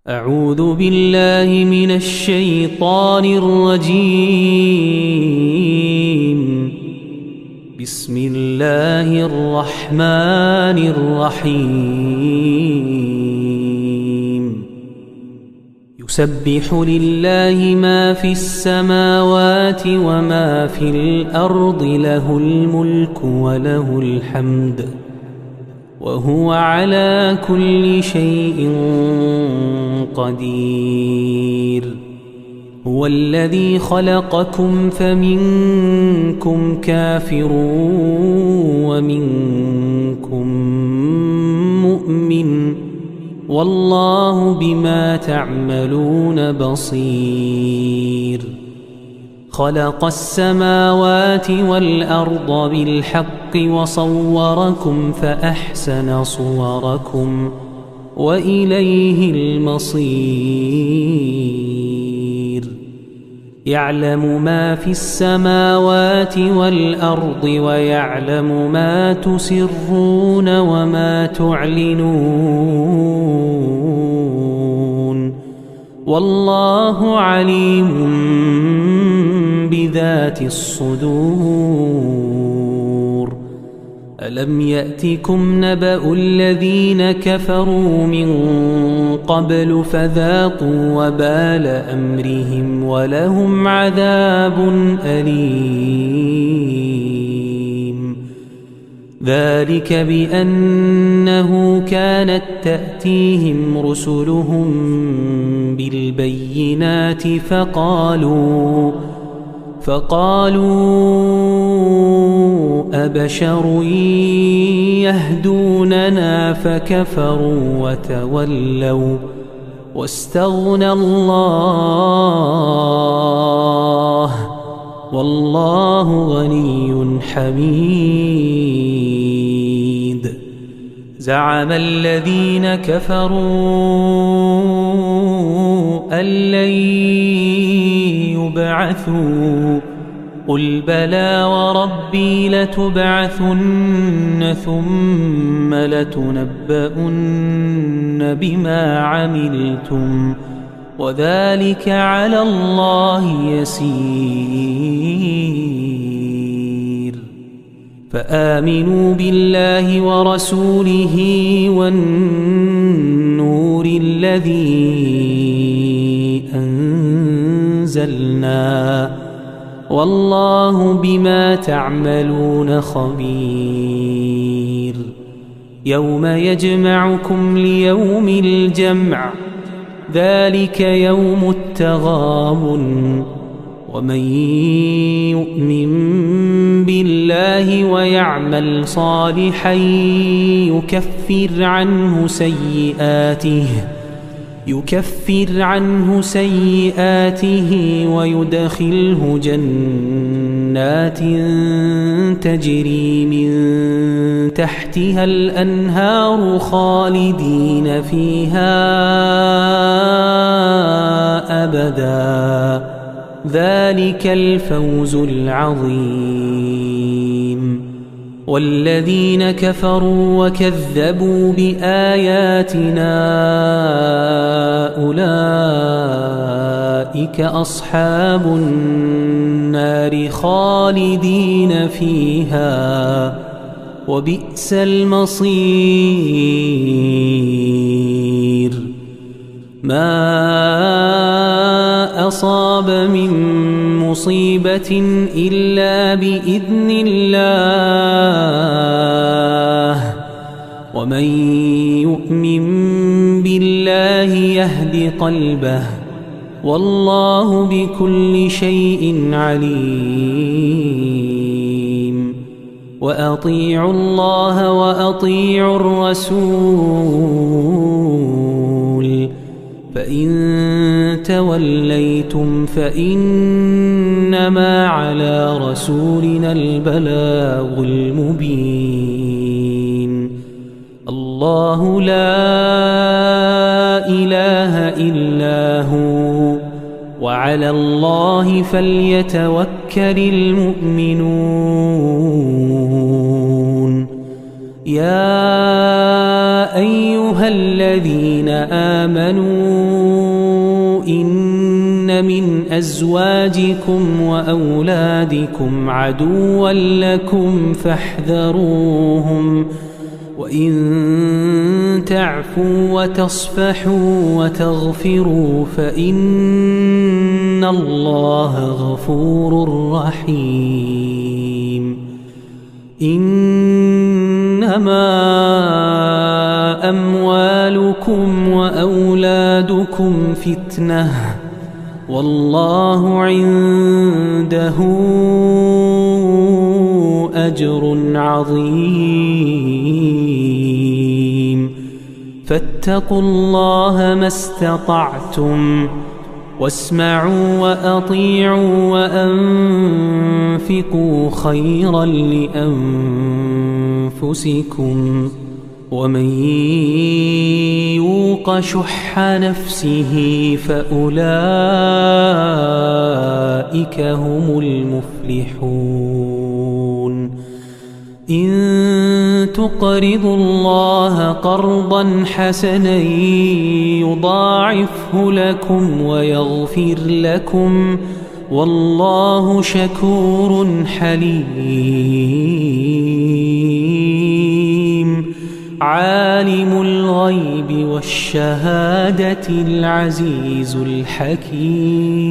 أعوذ بالله من الشيطان الرجيم. بسم الله الرحمن الرحيم. يسبح لله ما في السماوات وما في الأرض، له الملك وله الحمد، وهو على كل شيء قدير. هو الذي خلقكم فمنكم كافر ومنكم مؤمن، والله بما تعملون بصير. خلق السماوات والأرض بالحق وصوركم فأحسن صوركم وإليه المصير. يعلم ما في السماوات والأرض ويعلم ما تسرون وما تعلنون، والله عليم بذات الصدور. ألم يأتكم نبأ الذين كفروا من قبل فذاقوا وبال أمرهم ولهم عذاب أليم. ذلك بأنه كانت تأتيهم رسلهم بالبينات فقالوا أبشر يهدوننا فكفروا وتولوا واستغنى الله، والله غني حميد. زعم الذين كفروا أن لن يبعثوا، قل بلى وربي لتبعثن ثم لتنبؤن بما عملتم، وذلك على الله يسير. فآمنوا بالله ورسوله والنور الذي أنزلنا، والله بما تعملون خبير. يوم يجمعكم ليوم الجمع، ذلك يوم التغابن. ومن يؤمن بالله ويعمل صالحا يكفر عنه سيئاته ويدخله جنات تجري من تحتها الأنهار خالدين فيها أبدا، ذلك الفوز العظيم. والذين كفروا وكذبوا بآياتنا أولئك أصحاب النار خالدين فيها، وبئس المصير. ما أصاب من مصيبة إلا بإذن الله، ومن يؤمن بالله يهد قلبه، والله بكل شيء عليم. وأطيعوا الله وأطيعوا الرسول، فإن توليتم فإنما على رسولنا البلاغ المبين. الله لا إله إلا هو، وعلى الله فليتوكل المؤمنون. يا أيها الذين آمنوا إن من أزواجكم وأولادكم عدوا لكم فاحذروهم وإن تعفوا وتصفحوا وتغفروا فإن الله غفور رحيم. إنما أموالكم وأولادكم فتنة والله عنده أجر عظيم. فاتقوا الله ما استطعتم واسمعوا وأطيعوا وأنفقوا خيرا لأنفسكم ومن يوق شح نفسه فأولئك هم المفلحون. إن تقرضوا الله قرضا حسنا يضاعفه لكم ويغفر لكم والله شكور حليم. عالم الغيب والشهادة العزيز الحكيم.